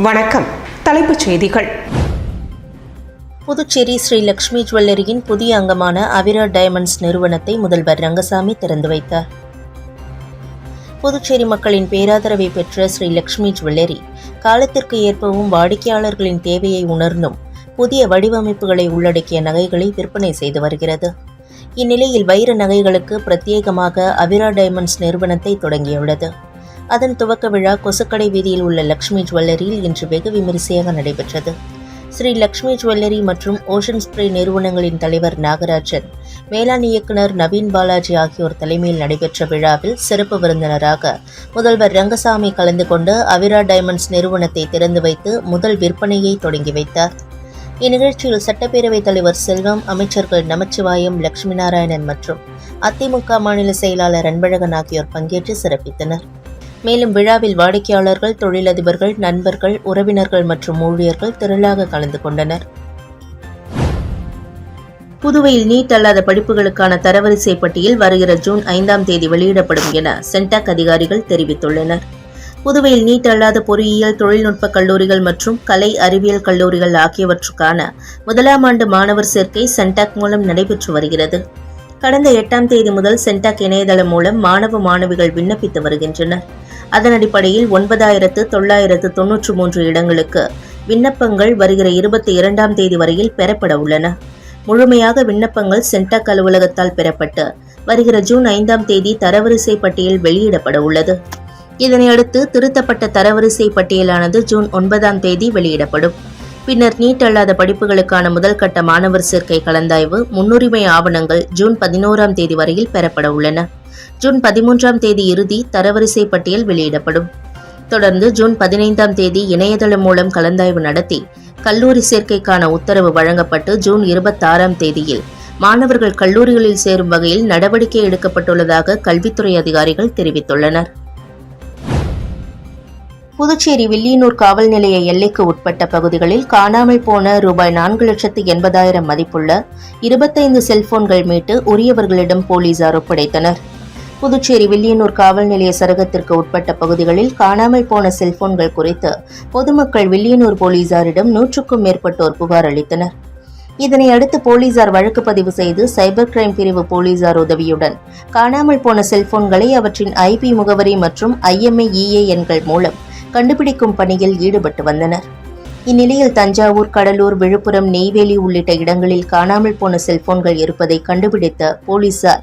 வணக்கம். தலைப்புச் செய்திகள். புதுச்சேரி ஸ்ரீ லக்ஷ்மி ஜுவல்லரியின் புதிய அங்கமான அவிரா டைமண்ட்ஸ் நிறுவனத்தை முதல்வர் ரங்கசாமி திறந்து வைத்தார். புதுச்சேரி மக்களின் பேராதரவை பெற்ற ஸ்ரீ லக்ஷ்மி ஜுவல்லரி காலத்திற்கு ஏற்பவும் வாடிக்கையாளர்களின் தேவையை உணர்ந்தும் புதிய வடிவமைப்புகளை உள்ளடக்கிய நகைகளை விற்பனை செய்து வருகிறது. இந்நிலையில் வைர நகைகளுக்கு பிரத்யேகமாக அவிரா டைமண்ட்ஸ் நிறுவனத்தை தொடங்கியுள்ளது. அதன் துவக்க விழா கொசுக்கடை வீதியில் உள்ள லக்ஷ்மி ஜுவல்லரியில் இன்று வெகு விமரிசையாக நடைபெற்றது. ஸ்ரீ லக்ஷ்மி ஜுவல்லரி மற்றும் ஓஷன் ஸ்ப்ரே நிறுவனங்களின் தலைவர் நாகராஜன், மேலாண் இயக்குநர் நவீன் பாலாஜி ஆகியோர் தலைமையில் நடைபெற்ற விழாவில் சிறப்பு விருந்தினராக முதல்வர் ரங்கசாமி கலந்து கொண்டு அவிரா டைமண்ட்ஸ் நிறுவனத்தை திறந்து வைத்து முதல் விற்பனையை தொடங்கி வைத்தார். இந்நிகழ்ச்சியில் சட்டப்பேரவைத் தலைவர் செல்வம், அமைச்சர்கள் நமச்சிவாயம், லட்சுமி நாராயணன் மற்றும் அதிமுக மாநில செயலாளர் அன்பழகன் ஆகியோர் பங்கேற்று சிறப்பித்தனர். மேலும் விழாவில் வாடிக்கையாளர்கள், தொழிலதிபர்கள், நண்பர்கள், உறவினர்கள் மற்றும் ஊழியர்கள் திரளாக கலந்து கொண்டனர். புதுவையில் நீட் அல்லாத படிப்புகளுக்கான தரவரிசை பட்டியல் வருகிற ஜூன் 5ஆம் தேதி வெளியிடப்படும் என சென்டாக் அதிகாரிகள் தெரிவித்துள்ளனர். புதுவையில் நீட் அல்லாத பொறியியல், தொழில்நுட்ப கல்லூரிகள் மற்றும் கலை அறிவியல் கல்லூரிகள் ஆகியவற்றுக்கான முதலாம் ஆண்டு மாணவர் சேர்க்கை சென்டாக் மூலம் நடைபெற்று வருகிறது. கடந்த 8ஆம் தேதி முதல் சென்டாக் இணையதளம் மூலம் மாணவ மாணவிகள் விண்ணப்பித்து வருகின்றனர். அதன் அடிப்படையில் 9,993 இடங்களுக்கு விண்ணப்பங்கள் வருகிற 22ஆம் தேதி வரையில் பெறப்பட உள்ளன. முழுமையாக விண்ணப்பங்கள் சென்டாக் அலுவலகத்தால் பெறப்பட்டு வருகிற ஜூன் 5ஆம் தேதி தரவரிசை பட்டியல் வெளியிடப்பட உள்ளது. இதனையடுத்து திருத்தப்பட்ட தரவரிசை பட்டியலானது ஜூன் 9ஆம் தேதி வெளியிடப்படும். பின்னர் நீட் அல்லாத படிப்புகளுக்கான முதல் கட்ட மாணவர் சேர்க்கை கலந்தாய்வு, முன்னுரிமை ஆவணங்கள் ஜூன் 11ஆம் தேதி வரையில் பெறப்பட உள்ளன. ஜூன் 13ஆம் தேதி இறுதி தரவரிசை பட்டியல் வெளியிடப்படும். தொடர்ந்து ஜூன் 15ஆம் தேதி இணையதளம் மூலம் கலந்தாய்வு நடத்தி கல்லூரி சேர்க்கைக்கான உத்தரவு வழங்கப்பட்டு ஜூன் 26ஆம் தேதியில் மாணவர்கள் கல்லூரிகளில் சேரும் வகையில் நடவடிக்கை எடுக்கப்பட்டுள்ளதாக கல்வித்துறை அதிகாரிகள் தெரிவித்துள்ளனர். புதுச்சேரி வில்லியனூர் காவல் நிலைய எல்லைக்கு உட்பட்ட பகுதிகளில் காணாமல் போன ரூபாய் 4,80,000 மதிப்புள்ள 25 செல்போன்கள் மீட்டு உரியவர்களிடம் போலீசார் ஒப்படைத்தனர். புதுச்சேரி வில்லியனூர் காவல் நிலைய சரகத்திற்கு உட்பட்ட பகுதிகளில் காணாமல் போன செல்போன்கள் குறித்து பொதுமக்கள் வில்லியனூர் போலீசாரிடம் 100க்கும் மேற்பட்டோர் புகார் அளித்தனர். இதனை அடுத்து போலீசார் வழக்கு பதிவு செய்து சைபர் கிரைம் பிரிவு போலீசார் உதவியுடன் காணாமல் போன செல்போன்களை அவற்றின் ஐபி முகவரி மற்றும் IMEI எண்கள் மூலம் கண்டுபிடிக்கும் பணியில் ஈடுபட்டு வந்தனர். இந்நிலையில் தஞ்சாவூர், கடலூர், விழுப்புரம், நெய்வேலி உள்ளிட்ட இடங்களில் காணாமல் போன செல்போன்கள் இருப்பதை கண்டுபிடித்த போலீசார்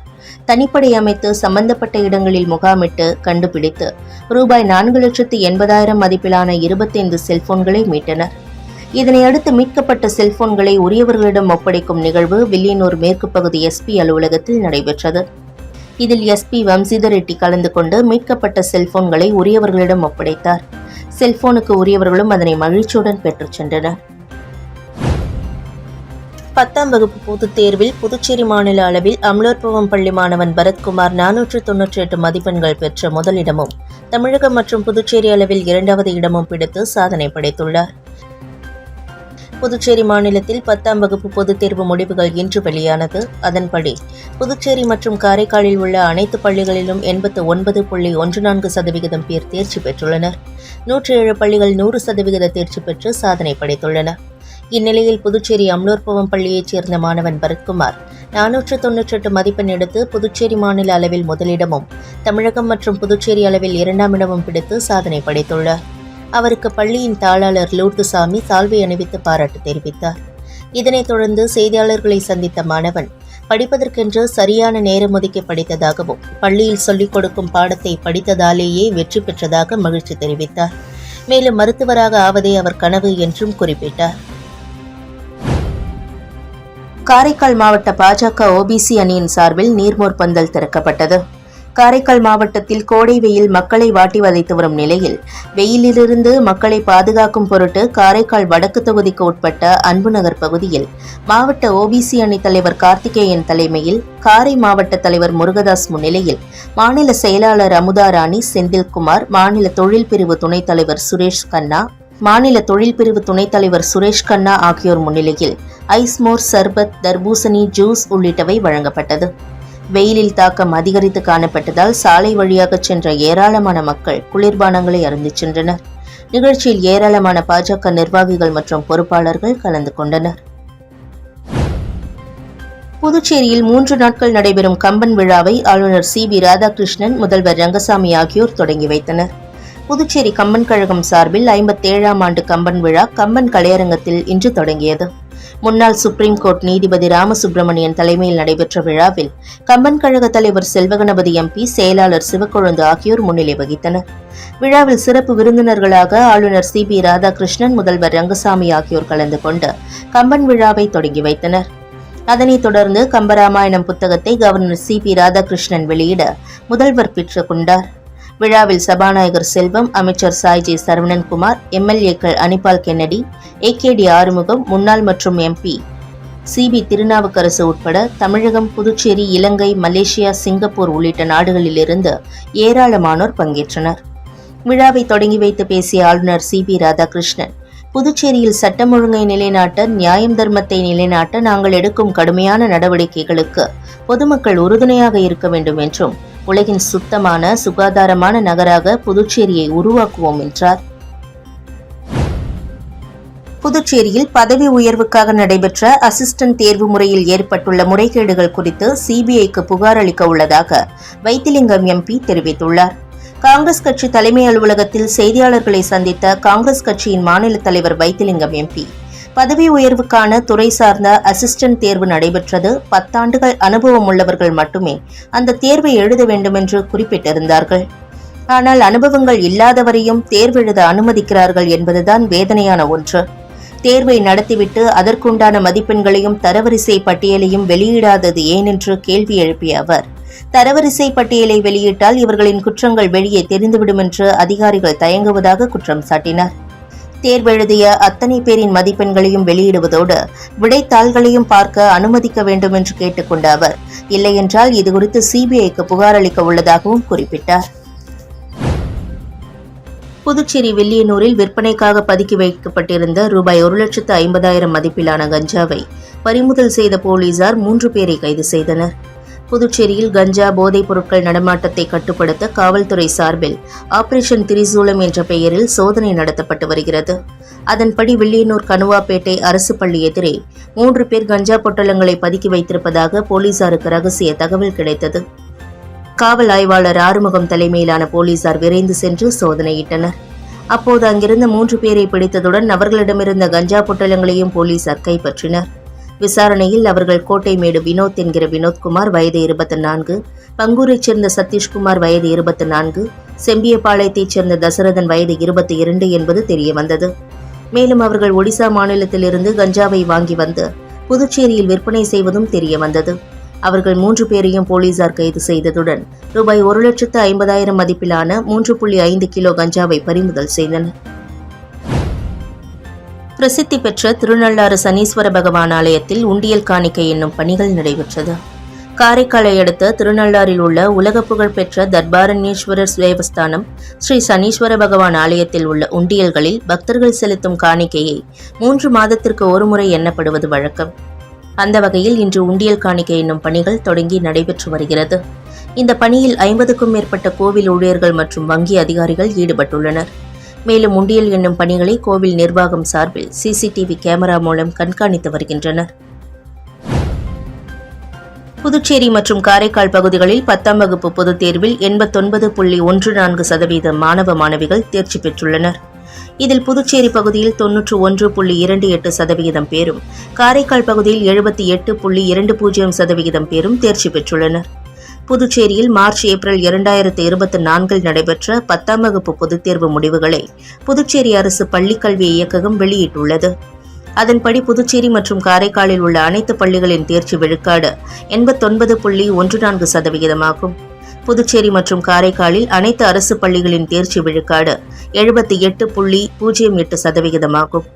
தனிப்படை அமைத்து சம்பந்தப்பட்ட இடங்களில் முகாமிட்டு கண்டுபிடித்து ரூபாய் 4,80,000 மதிப்பிலான 25 செல்போன்களை மீட்டனர். இதனையடுத்து மீட்கப்பட்ட செல்போன்களை உரியவர்களிடம் ஒப்படைக்கும் நிகழ்வு வில்லியனூர் மேற்கு பகுதி SP அலுவலகத்தில் நடைபெற்றது. இதில் SP வம்சிதர் ரெட்டி கலந்து கொண்டு மீட்கப்பட்ட செல்போன்களை உரியவர்களிடம் ஒப்படைத்தார். செல்போனுக்கு உரியவர்களும் அதனை மகிழ்ச்சியுடன் பெற்றுச் சென்றனர். 10ஆம் வகுப்பு பொதுத் தேர்வில் புதுச்சேரி மாநில அளவில் அமலோற்பவம் பள்ளி மாணவன் பரத்குமார் 498 மதிப்பெண்கள் பெற்ற முதலிடமும், தமிழகம் மற்றும் புதுச்சேரி அளவில் 2வது இடமும் பிடித்து சாதனை படைத்துள்ளார். புதுச்சேரி மாநிலத்தில் 10ஆம் வகுப்பு பொதுத் தேர்வு முடிவுகள் இன்று வெளியானது. அதன்படி புதுச்சேரி மற்றும் காரைக்காலில் உள்ள அனைத்து பள்ளிகளிலும் 89.14% பேர் தேர்ச்சி பெற்றுள்ளனர். 107 பள்ளிகள் 100% தேர்ச்சி பெற்று சாதனை படைத்துள்ளன. இந்நிலையில் புதுச்சேரி அமலோற்பவம் பள்ளியைச் சேர்ந்த மாணவன் பரத்குமார் 498 மதிப்பெண் எடுத்து புதுச்சேரி மாநில அளவில் முதலிடமும், தமிழகம் மற்றும் புதுச்சேரி அளவில் 2ஆம் இடமும் பிடித்து சாதனை படைத்துள்ளார். அவருக்கு பள்ளியின் தாளாளர் லூர்துசாமி சால்வை அணிவித்து பாராட்டு தெரிவித்தார். இதனைத் தொடர்ந்து செய்தியாளர்களை சந்தித்த மாணவன் படிப்பதற்கென்று சரியான நேரம் ஒதுக்கி படித்ததாகவும், பள்ளியில் சொல்லிக் கொடுக்கும் பாடத்தை படித்ததாலேயே வெற்றி பெற்றதாக மகிழ்ச்சி தெரிவித்தார். மேலும் மருத்துவராக ஆவதே அவர் கனவு என்றும் குறிப்பிட்டார். காரைக்கால் மாவட்ட பாஜக OBC அணியின் சார்பில் நீர்மோர் பந்தல் திறக்கப்பட்டது. காரைக்கால் மாவட்டத்தில் கோடை வெயில் மக்களை வாட்டி வதைத்து வரும் நிலையில் வெயிலிலிருந்து மக்களை பாதுகாக்கும் பொருட்டு காரைக்கால் வடக்கு தொகுதிக்கு உட்பட்ட அன்புநகர் பகுதியில் மாவட்ட OBC அணி தலைவர் கார்த்திகேயன் தலைமையில், காரை மாவட்ட தலைவர் முருகதாஸ் முன்னிலையில் மாநில செயலாளர் அமுதா ராணி, செந்தில்குமார், மாநில தொழில் பிரிவு துணைத் தலைவர் சுரேஷ் கண்ணா ஆகியோர் முன்னிலையில் ஐஸ்மோர், சர்பத், தர்பூசணி ஜூஸ் உள்ளிட்டவை வழங்கப்பட்டது. வெயிலில் தாக்கம் அதிகரித்து காணப்பட்டதால் சாலை வழியாக சென்ற ஏராளமான மக்கள் குளிர்பானங்களை அருந்திச் சென்றனர். நிகழ்ச்சியில் ஏராளமான பாஜக நிர்வாகிகள் மற்றும் பொறுப்பாளர்கள் கலந்து கொண்டனர். புதுச்சேரியில் 3 நாட்கள் நடைபெறும் கம்பன் விழாவை ஆளுநர் சி.பி. ராதாகிருஷ்ணன், முதல்வர் ரங்கசாமி ஆகியோர் தொடங்கி வைத்தனர். புதுச்சேரி கம்பன் கழகம் சார்பில் 57ஆம் ஆண்டு கம்பன் விழா கம்பன் கலையரங்கத்தில் இன்று தொடங்கியது. முன்னாள் சுப்ரீம் கோர்ட் நீதிபதி ராமசுப்பிரமணியன் தலைமையில் நடைபெற்ற விழாவில் கம்பன் கழக தலைவர் செல்வகணபதி எம்பி, செயலாளர் சிவக்கொழுந்து ஆகியோர் முன்னிலை வகித்தனர். விழாவில் சிறப்பு விருந்தினர்களாக ஆளுநர் சி.பி. ராதாகிருஷ்ணன், முதல்வர் ரங்கசாமி ஆகியோர் கலந்து கொண்டு கம்பன் விழாவை தொடங்கி வைத்தனர். அதனைத் தொடர்ந்து கம்பராமாயணம் புத்தகத்தை கவர்னர் சி.பி. ராதாகிருஷ்ணன் வெளியிட முதல்வர் பெற்றுக் கொண்டார். விழாவில் சபாநாயகர் செல்வம், அமைச்சர் சாய்ஜி சரவணன்குமார், எம்எல்ஏக்கள் அனிபால் கென்னடி, ஏகேடி ஆறுமுகம், முன்னாள் மற்றும் எம்பி சி.பி. திருநாவுக்கரசு உட்பட தமிழகம், புதுச்சேரி, இலங்கை, மலேசியா, சிங்கப்பூர் உள்ளிட்ட நாடுகளிலிருந்து ஏராளமானோர் பங்கேற்றனர். விழாவை தொடங்கி வைத்து பேசிய ஆளுநர் சி.பி. ராதாகிருஷ்ணன், புதுச்சேரியில் சட்டம் ஒழுங்கை நிலைநாட்ட, நியாயம் தர்மத்தை நிலைநாட்ட நாங்கள் எடுக்கும் கடுமையான நடவடிக்கைகளுக்கு பொதுமக்கள் உறுதுணையாக இருக்க வேண்டும் என்றும், உலகின் சுத்தமான, சுகாதாரமான நகராக புதுச்சேரியை உருவாக்குவோம் என்றார். புதுச்சேரியில் பதவி உயர்வுக்காக நடைபெற்ற அசிஸ்டன்ட் தேர்வு முறையில் ஏற்பட்டுள்ள முறைகேடுகள் குறித்து சிபிஐக்கு புகார் அளிக்க உள்ளதாக வைத்திலிங்கம் எம்பி தெரிவித்துள்ளார். காங்கிரஸ் கட்சி தலைமை அலுவலகத்தில் செய்தியாளர்களை சந்தித்த காங்கிரஸ் கட்சியின் மாநில தலைவர் வைத்திலிங்கம் எம்பி, பதவி உயர்வுக்கான துறை சார்ந்த அசிஸ்டன்ட் தேர்வு நடைபெற்றது. 10 ஆண்டுகள் அனுபவம் உள்ளவர்கள் மட்டுமே அந்த தேர்வை எழுத வேண்டும் என்று குறிப்பிட்டிருந்தார்கள். ஆனால் அனுபவங்கள் இல்லாதவரையும் தேர்வெழுத அனுமதிக்கிறார்கள் என்பதுதான் வேதனையான ஒன்று. தேர்வை நடத்திவிட்டு அதற்குண்டான மதிப்பெண்களையும் தரவரிசை பட்டியலையும் வெளியிடாதது ஏன் என்று கேள்வி எழுப்பிய அவர், தரவரிசை பட்டியலை வெளியிட்டால் இவர்களின் குற்றங்கள் வெளியே தெரிந்துவிடும் என்று அதிகாரிகள் தயங்குவதாக குற்றம் சாட்டினார். தேர்வெழுதிய அத்தனை பேரின் மதிப்பெண்களையும் வெளியிடுவதோடு விடைத்தாள்களையும் பார்க்க அனுமதிக்க வேண்டும் என்று கேட்டுக்கொண்ட அவர், இல்லையென்றால் இதுகுறித்து சிபிஐக்கு புகார் அளிக்க உள்ளதாகவும் குறிப்பிட்டார். புதுச்சேரி வில்லியனூரில் விற்பனைக்காக பதுக்கி வைக்கப்பட்டிருந்த ரூபாய் 1,50,000 மதிப்பிலான கஞ்சாவை பறிமுதல் செய்த போலீசார் 3 பேரை கைது செய்தனர். புதுச்சேரியில் கஞ்சா போதைப் பொருட்கள் நடமாட்டத்தை கட்டுப்படுத்த காவல்துறை சார்பில் ஆபரேஷன் திரிசூலம் என்ற பெயரில் சோதனை நடத்தப்பட்டு வருகிறது. அதன்படி வில்லியனூர் கனுவாப்பேட்டை அரசு பள்ளி எதிரே 3 பேர் கஞ்சா பொட்டலங்களை பதுக்கி வைத்திருப்பதாக போலீசாருக்கு ரகசிய தகவல் கிடைத்தது. காவல் ஆய்வாளர் ஆறுமுகம் தலைமையிலான போலீசார் விரைந்து சென்று சோதனையிட்டனர். அப்போது அங்கிருந்த 3 பேரை பிடித்ததுடன் அவர்களிடமிருந்த கஞ்சா பொட்டலங்களையும் போலீசார் கைப்பற்றினர். விசாரணையில் அவர்கள் கோட்டைமேடு வினோத் என்கிற வினோத்குமார், வயது 24, பங்கூரைச் சேர்ந்த சதீஷ்குமார், வயது 24, செம்பியபாளையத்தைச் சேர்ந்த தசரதன், வயது 22 என்பது தெரியவந்தது. மேலும் அவர்கள் ஒடிசா மாநிலத்திலிருந்து கஞ்சாவை வாங்கி வந்து புதுச்சேரியில் விற்பனை செய்வதும் தெரியவந்தது. அவர்கள் 3 பேரையும் போலீசார் கைது செய்ததுடன் ரூபாய் 1,50,000 மதிப்பிலான 3.5 கிலோ கஞ்சாவை பறிமுதல் செய்தனர். பிரசித்தி பெற்ற திருநள்ளாறு சனீஸ்வர பகவான் ஆலயத்தில் உண்டியல் காணிக்கை என்னும் பணிகள் நடைபெற்றது. காரைக்காலை அடுத்த திருநள்ளாறில் உள்ள உலக புகழ்பெற்ற தர்பாரண்யேஸ்வரர் தேவஸ்தானம் ஸ்ரீ சனீஸ்வர பகவான் ஆலயத்தில் உள்ள உண்டியல்களில் பக்தர்கள் செலுத்தும் காணிக்கையை 3 மாதத்திற்கு ஒருமுறை எண்ணப்படுவது வழக்கம். அந்த வகையில் இன்று உண்டியல் காணிக்கை என்னும் பணிகள் தொடங்கி நடைபெற்று வருகிறது. இந்த பணியில் 50க்கும் மேற்பட்ட கோவில் ஊழியர்கள் மற்றும் வங்கி அதிகாரிகள் ஈடுபட்டுள்ளனர். மேலும் உண்டியல் என்னும் பணிகளை கோவில் நிர்வாகம் சார்பில் சிசிடிவி கேமரா மூலம் கண்காணித்து வருகின்றனர். புதுச்சேரி மற்றும் காரைக்கால் பகுதிகளில் 10ஆம் வகுப்பு பொதுத் தேர்வில் 89.14% மாணவ மாணவிகள் தேர்ச்சி பெற்றுள்ளனர். இதில் புதுச்சேரி பகுதியில் 91.28% பேரும், காரைக்கால் பகுதியில் 78.20% பேரும் தேர்ச்சி பெற்றுள்ளனர். புதுச்சேரியில் மார்ச், ஏப்ரல் 2024 நடைபெற்ற 10ஆம் வகுப்பு பொதுத் தேர்வு முடிவுகளை புதுச்சேரி அரசு பள்ளிக்கல்வி இயக்ககம் வெளியிட்டுள்ளது. அதன்படி புதுச்சேரி மற்றும் காரைக்காலில் உள்ள அனைத்து பள்ளிகளின் தேர்ச்சி விழுக்காடு 89.14% ஆகும். புதுச்சேரி மற்றும் காரைக்காலில் அனைத்து அரசு பள்ளிகளின் தேர்ச்சி விழுக்காடு 78.08% ஆகும்.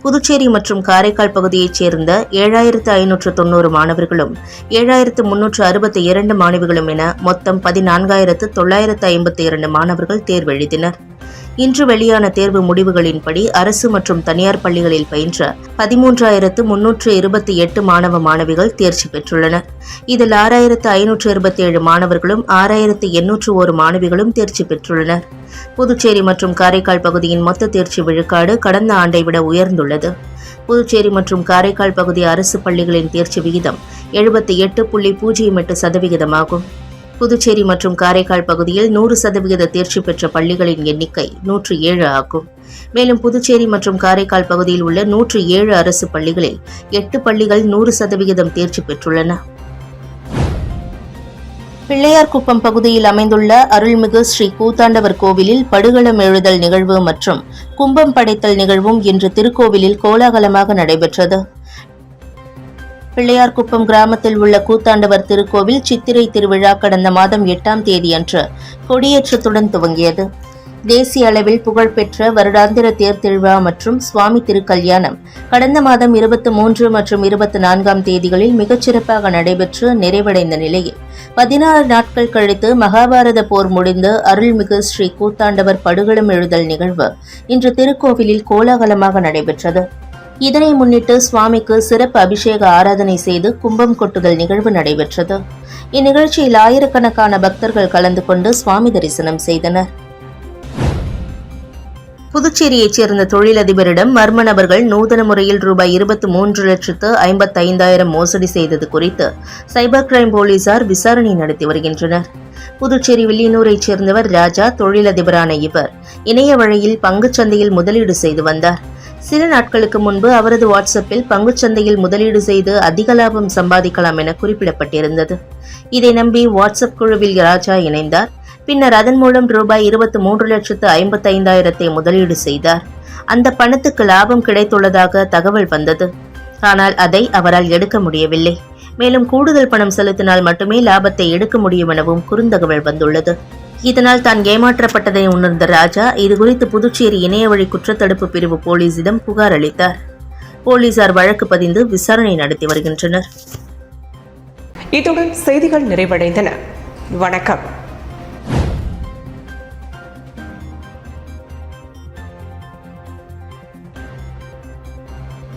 புதுச்சேரி மற்றும் காரைக்கால் பகுதியைச் சேர்ந்த 7,590 மாணவர்களும் 7,362 மாணவிகளும் என மொத்தம் 14,952 மாணவர்கள் தேர்வு எழுதினர். இன்று வெளியான தேர்வு முடிவுகளின்படி அரசு மற்றும் தனியார் பள்ளிகளில் பயின்ற 13,328 மாணவ மாணவிகள் தேர்ச்சி பெற்றுள்ளனர். இதில் 6,527 மாணவர்களும் 6,801 மாணவிகளும் தேர்ச்சி பெற்றுள்ளனர். புதுச்சேரி மற்றும் காரைக்கால் பகுதியின் மொத்த தேர்ச்சி விழுக்காடு கடந்த ஆண்டை விட உயர்ந்துள்ளது. புதுச்சேரி மற்றும் காரைக்கால் பகுதி அரசு பள்ளிகளின் தேர்ச்சி விகிதம் 78.08% ஆகும். புதுச்சேரி மற்றும் காரைக்கால் பகுதியில் 100% தேர்ச்சி பெற்ற பள்ளிகளின் எண்ணிக்கை 107 ஆகும். மேலும் புதுச்சேரி மற்றும் காரைக்கால் பகுதியில் உள்ள 107 அரசு பள்ளிகளில் 8 பள்ளிகள் 100% தேர்ச்சி பெற்றுள்ளன. பிள்ளையார்குப்பம் பகுதியில் அமைந்துள்ள அருள்மிகு ஸ்ரீ கூத்தாண்டவர் கோவிலில் படுகளம் எழுதல் நிகழ்வு மற்றும் கும்பம் படைத்தல் நிகழ்வும் இன்று திருக்கோவிலில் கோலாகலமாக நடைபெற்றது. பிள்ளையார்குப்பம் கிராமத்தில் உள்ள கூத்தாண்டவர் திருக்கோவில் சித்திரை திருவிழா கடந்த மாதம் 8ஆம் தேதி அன்று கொடியேற்றத்துடன் துவங்கியது. தேசிய அளவில் புகழ்பெற்ற வருடாந்திர தேர் திருவிழா மற்றும் சுவாமி திருக்கல்யாணம் கடந்த மாதம் 23 மற்றும் 24ஆம் தேதிகளில் மிகச்சிறப்பாக நடைபெற்று நிறைவடைந்த நிலையில் 16 நாட்கள் கழித்து மகாபாரத போர் முடிந்து அருள்மிகு ஸ்ரீ கூத்தாண்டவர் படுகளம் எழுதல் நிகழ்வு இன்று திருக்கோவிலில் கோலாகலமாக நடைபெற்றது. இதனை முன்னிட்டு சுவாமிக்கு சிறப்பு அபிஷேக ஆராதனை செய்து கும்பம் கொட்டுதல் நிகழ்வு நடைபெற்றது. இந்நிகழ்ச்சியில் ஆயிரக்கணக்கான பக்தர்கள் கலந்து கொண்டு சுவாமி தரிசனம் செய்தனர். புதுச்சேரியைச் சேர்ந்த தொழிலதிபரிடம் மர்ம நபர்கள் நூதன முறையில் ரூபாய் 23,55,000 மோசடி செய்தது குறித்து சைபர் கிரைம் போலீசார் விசாரணை நடத்தி வருகின்றனர். புதுச்சேரி வில்லியனூரைச் சேர்ந்தவர் ராஜா. தொழிலதிபரான இவர் இணைய வழியில் பங்குச்சந்தையில் முதலீடு செய்து வந்தார். சில நாட்களுக்கு முன்பு அவரது வாட்ஸ்அப்பில் பங்குச்சந்தையில் முதலீடு செய்து அதிக லாபம் சம்பாதிக்கலாம் என குறிப்பிடப்பட்டிருந்தது. இதை நம்பி வாட்ஸ்அப் குழுவில் ராஜா இணைந்தார். பின்னர் அதன் மூலம் ரூபாய் 23,55,000 முதலீடு செய்தார். அந்த பணத்துக்கு லாபம் கிடைத்துள்ளதாக தகவல் வந்தது. ஆனால் அதை அவரால் எடுக்க முடியவில்லை. மேலும் கூடுதல் பணம் செலுத்தினால் மட்டுமே லாபத்தை எடுக்க முடியும் எனவும் குறுந்தகவல் வந்துள்ளது. இதனால் தான் ஏமாற்றப்பட்டதை உணர்ந்த ராஜா இதுகுறித்து புதுச்சேரி இணையவழி குற்றத்தடுப்பு பிரிவு போலீசிடம் புகார் அளித்தார். போலீசார் வழக்கு பதிந்து விசாரணை நடத்தி வருகின்றனர். இத்துடன் செய்திகள் நிறைவடைந்தன. வணக்கம்.